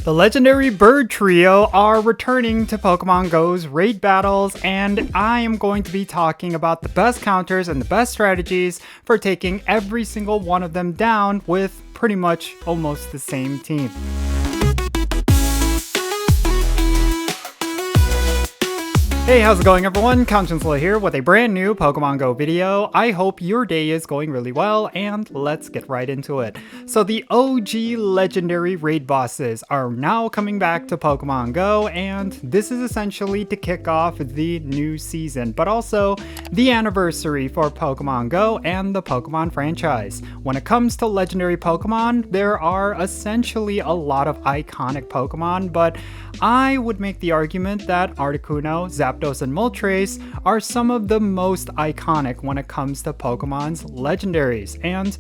The Legendary Bird Trio are returning to Pokemon Go's raid battles, and I am going to be talking about the best counters and the best strategies for taking every single one of them down with pretty much almost the same team. Hey, how's it going everyone? Jinsula here with a brand new Pokemon Go video. I hope your day is going really well, and let's get right into it. So the OG legendary raid bosses are now coming back to Pokemon Go, and this is essentially to kick off the new season, but also the anniversary for Pokemon Go and the Pokemon franchise. When it comes to legendary Pokemon, there are essentially a lot of iconic Pokemon, but I would make the argument that Articuno, Zapdos, and Moltres are some of the most iconic when it comes to Pokemon's legendaries. And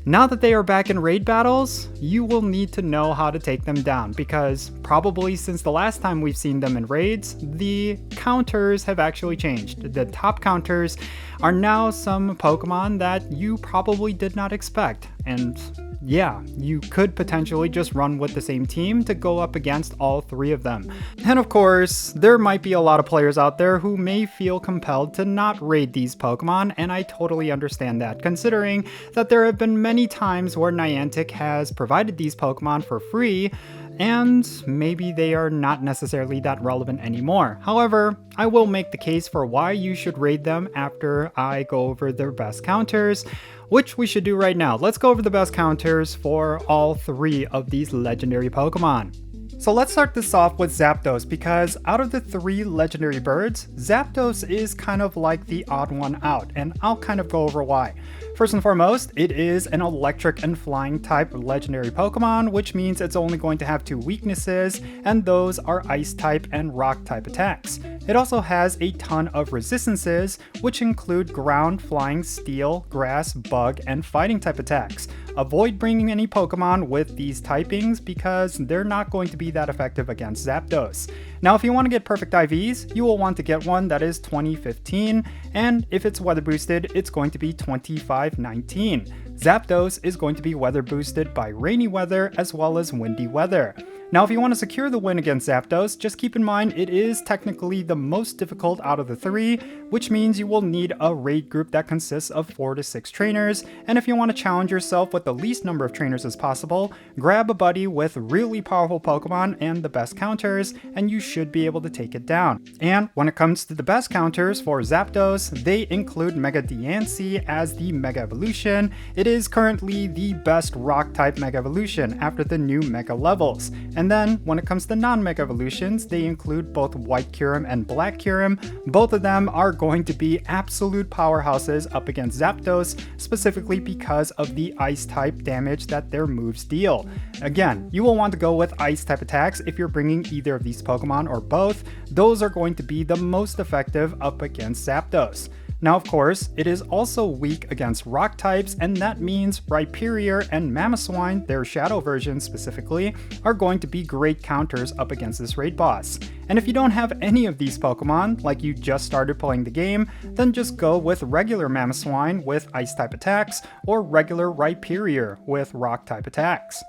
now that they are back in raid battles, you will need to know how to take them down, because probably since the last time we've seen them in raids, the counters have actually changed. The top counters are now some Pokemon that you probably did not expect. And yeah, you could potentially just run with the same team to go up against all three of them. And of course, there might be a lot of players out there who may feel compelled to not raid these Pokemon, and I totally understand that, considering that there have been many times where Niantic has provided these Pokemon for free, and maybe they are not necessarily that relevant anymore. However, I will make the case for why you should raid them after I go over their best counters, which we should do right now. Let's go over the best counters for all three of these legendary Pokemon. So let's start this off with Zapdos, because out of the three legendary birds, Zapdos is kind of like the odd one out, and I'll kind of go over why. First and foremost, it is an electric and flying type legendary Pokemon, which means it's only going to have two weaknesses, and those are ice type and rock type attacks. It also has a ton of resistances, which include ground, flying, steel, grass, bug, and fighting type attacks. Avoid bringing any Pokemon with these typings because they're not going to be that effective against Zapdos. Now, if you want to get perfect IVs, you will want to get one that is 2015, and if it's weather boosted, it's going to be 2519. Zapdos is going to be weather boosted by rainy weather as well as windy weather. Now, if you want to secure the win against Zapdos, just keep in mind it is technically the most difficult out of the three, which means you will need a raid group that consists of 4 to 6 trainers, and if you want to challenge yourself with the least number of trainers as possible, grab a buddy with really powerful Pokemon and the best counters, and you should be able to take it down. And when it comes to the best counters for Zapdos, they include Mega Diancie as the Mega Evolution. It is currently the best rock type Mega Evolution after the new Mega levels. And then, when it comes to non-Mega Evolutions, they include both White Kyurem and Black Kyurem. Both of them are going to be absolute powerhouses up against Zapdos, specifically because of the Ice-type damage that their moves deal. Again, you will want to go with Ice-type attacks if you're bringing either of these Pokemon or both. Those are going to be the most effective up against Zapdos. Now, of course, it is also weak against rock types, and that means Rhyperior and Mamoswine, their shadow versions specifically, are going to be great counters up against this raid boss. And if you don't have any of these Pokemon, like you just started playing the game, then just go with regular Mamoswine with ice type attacks, or regular Rhyperior with rock type attacks.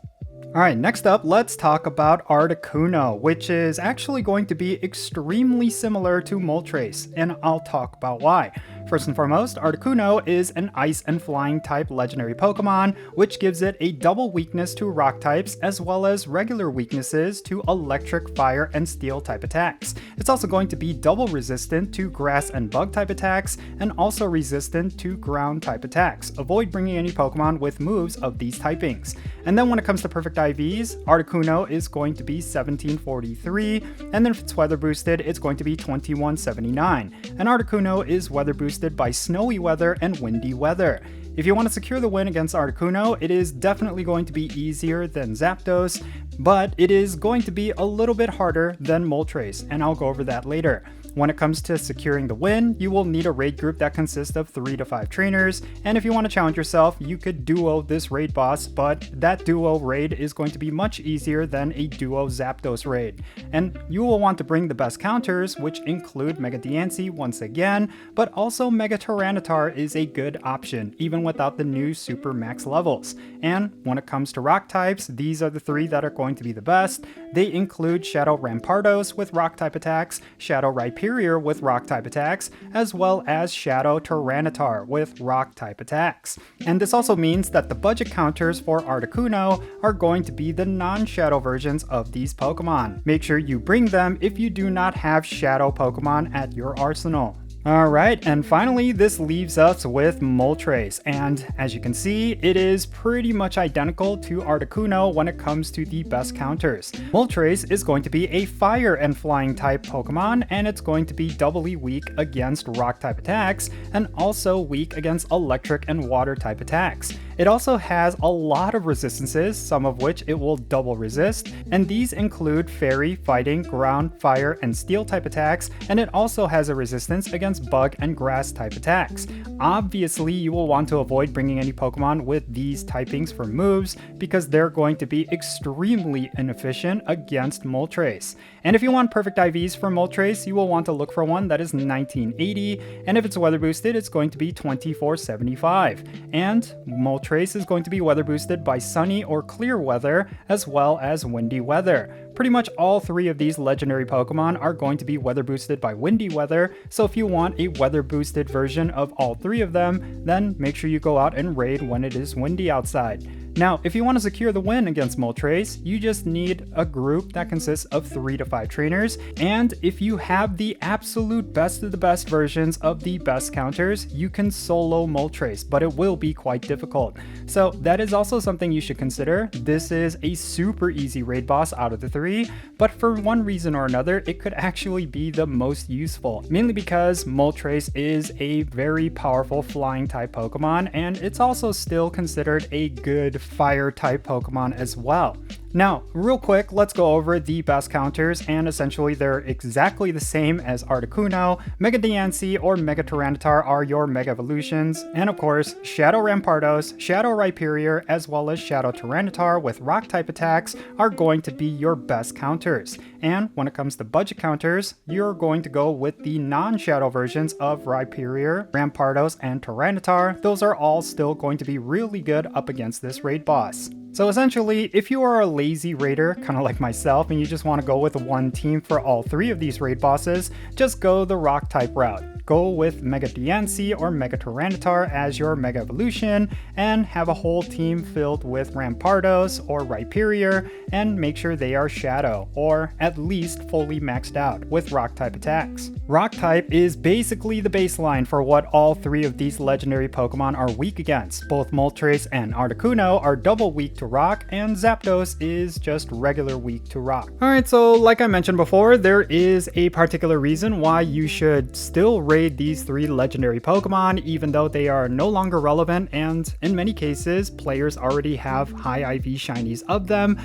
Alright, next up, let's talk about Articuno, which is actually going to be extremely similar to Moltres, and I'll talk about why. First and foremost, Articuno is an ice and flying type legendary Pokemon, which gives it a double weakness to rock types as well as regular weaknesses to electric, fire, and steel type attacks. It's also going to be double resistant to grass and bug type attacks, and also resistant to ground type attacks. Avoid bringing any Pokemon with moves of these typings. And then when it comes to perfect IVs, Articuno is going to be 1743, and then if it's weather boosted, it's going to be 2179. And Articuno is weather boosted by snowy weather and windy weather. If you want to secure the win against Articuno, it is definitely going to be easier than Zapdos, but it is going to be a little bit harder than Moltres, and I'll go over that later. When it comes to securing the win, you will need a raid group that consists of 3 to 5 trainers, and if you want to challenge yourself, you could duo this raid boss, but that duo raid is going to be much easier than a duo Zapdos raid. And you will want to bring the best counters, which include Mega Diancie once again, but also Mega Tyranitar is a good option, even without the new Super Max levels. And when it comes to rock types, these are the 3 that are going to be the best. They include Shadow Rampardos with Rock-type attacks, Shadow Rhyperior with Rock-type attacks, as well as Shadow Tyranitar with Rock-type attacks. And this also means that the budget counters for Articuno are going to be the non-Shadow versions of these Pokemon. Make sure you bring them if you do not have Shadow Pokemon at your arsenal. Alright, and finally this leaves us with Moltres, and as you can see, it is pretty much identical to Articuno when it comes to the best counters. Moltres is going to be a fire and flying type Pokemon, and it's going to be doubly weak against rock type attacks, and also weak against electric and water type attacks. It also has a lot of resistances, some of which it will double resist, and these include fairy, fighting, ground, fire, and steel type attacks, and it also has a resistance against bug and grass type attacks. Obviously, you will want to avoid bringing any Pokemon with these typings for moves because they're going to be extremely inefficient against Moltres. And if you want perfect IVs for Moltres, you will want to look for one that is 1980, and if it's weather boosted, it's going to be 2475. And Moltres is going to be weather boosted by sunny or clear weather, as well as windy weather. Pretty much all three of these legendary Pokemon are going to be weather boosted by windy weather, so if you want a weather boosted version of all three of them, then make sure you go out and raid when it is windy outside. Now, if you want to secure the win against Moltres, you just need a group that consists of 3 to 5 trainers, and if you have the absolute best of the best versions of the best counters, you can solo Moltres, but it will be quite difficult. So that is also something you should consider. This is a super easy raid boss out of the 3, but for one reason or another, it could actually be the most useful, mainly because Moltres is a very powerful flying type Pokemon, and it's also still considered a good fire type Pokemon as well. Now, real quick, let's go over the best counters, and essentially they're exactly the same as Articuno. Mega Diancie or Mega Tyranitar are your Mega Evolutions, and of course, Shadow Rampardos, Shadow Rhyperior, as well as Shadow Tyranitar with Rock type attacks are going to be your best counters. And when it comes to budget counters, you're going to go with the non-Shadow versions of Rhyperior, Rampardos, and Tyranitar. Those are all still going to be really good up against this raid boss. So essentially, if you are a lazy raider, kind of like myself, and you just want to go with one team for all 3 of these raid bosses, just go the rock type route. Go with Mega Diancie or Mega Tyranitar as your Mega Evolution, and have a whole team filled with Rampardos or Rhyperior, and make sure they are Shadow, or at least fully maxed out with rock type attacks. Rock type is basically the baseline for what all 3 of these legendary Pokemon are weak against. Both Moltres and Articuno are double weak to rock, and Zapdos is just regular weak to rock. Alright, so like I mentioned before, there is a particular reason why you should still raid these 3 legendary Pokemon, even though they are no longer relevant, and in many cases, players already have high IV shinies of them.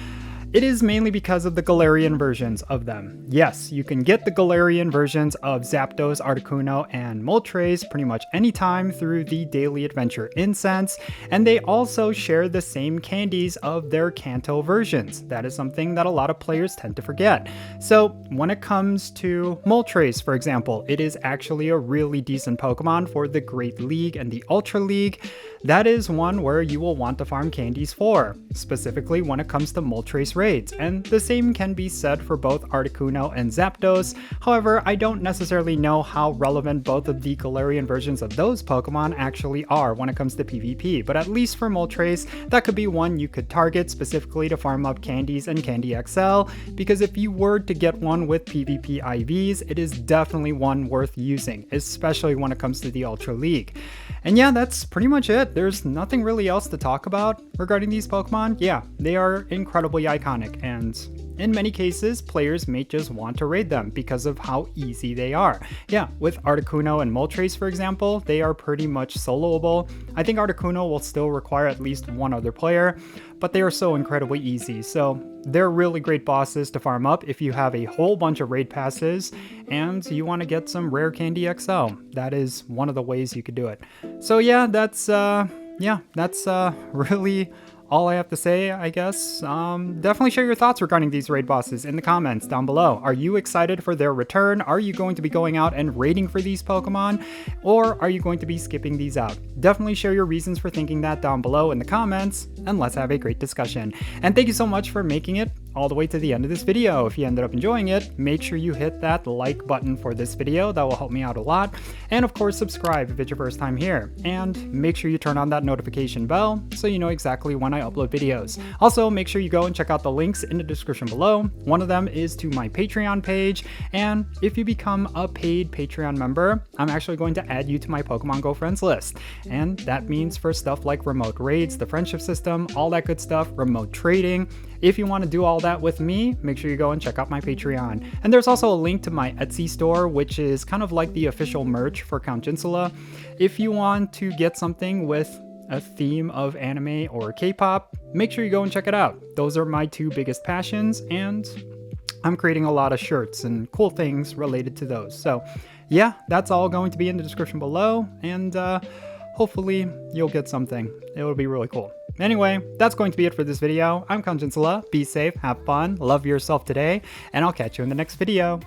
It is mainly because of the Galarian versions of them. Yes, you can get the Galarian versions of Zapdos, Articuno, and Moltres pretty much anytime through the Daily Adventure Incense, and they also share the same candies of their Kanto versions. That is something that a lot of players tend to forget. So when it comes to Moltres, for example, it is actually a really decent Pokemon for the Great League and the Ultra League. That is one where you will want to farm candies for, specifically when it comes to Moltres raids, and the same can be said for both Articuno and Zapdos. However, I don't necessarily know how relevant both of the Galarian versions of those Pokemon actually are when it comes to PvP, but at least for Moltres, that could be one you could target specifically to farm up candies and Candy XL, because if you were to get one with PvP IVs, it is definitely one worth using, especially when it comes to the Ultra League. And yeah, that's pretty much it. There's nothing really else to talk about regarding these Pokemon. Yeah, they are incredibly iconic, and in many cases, players may just want to raid them because of how easy they are. Yeah, with Articuno and Moltres, for example, they are pretty much soloable. I think Articuno will still require at least one other player, but they are so incredibly easy, so they're really great bosses to farm up if you have a whole bunch of raid passes and you want to get some rare Candy XL. That is one of the ways you could do it. So yeah, that's really all I have to say, I guess. Definitely share your thoughts regarding these raid bosses in the comments down below. Are you excited for their return? Are you going to be going out and raiding for these Pokemon? Or are you going to be skipping these out? Definitely share your reasons for thinking that down below in the comments, and let's have a great discussion. And thank you so much for making it all the way to the end of this video. If you ended up enjoying it, make sure you hit that like button for this video. That will help me out a lot. And of course, subscribe if it's your first time here. And make sure you turn on that notification bell so you know exactly when I upload videos. Also, make sure you go and check out the links in the description below. One of them is to my Patreon page. And if you become a paid Patreon member, I'm actually going to add you to my Pokemon Go friends list. And that means for stuff like remote raids, the friendship system, all that good stuff, remote trading. If you want to do all that with me, make sure you go and check out my Patreon. And there's also a link to my Etsy store, which is kind of like the official merch for Count Jinsula. If you want to get something with a theme of anime or K-pop, make sure you go and check it out. Those are my two biggest passions, and I'm creating a lot of shirts and cool things related to those. So yeah, that's all going to be in the description below, and hopefully you'll get something. It will be really cool. Anyway, that's going to be it for this video. I'm Count Jinsula. Be safe, have fun, love yourself today, and I'll catch you in the next video.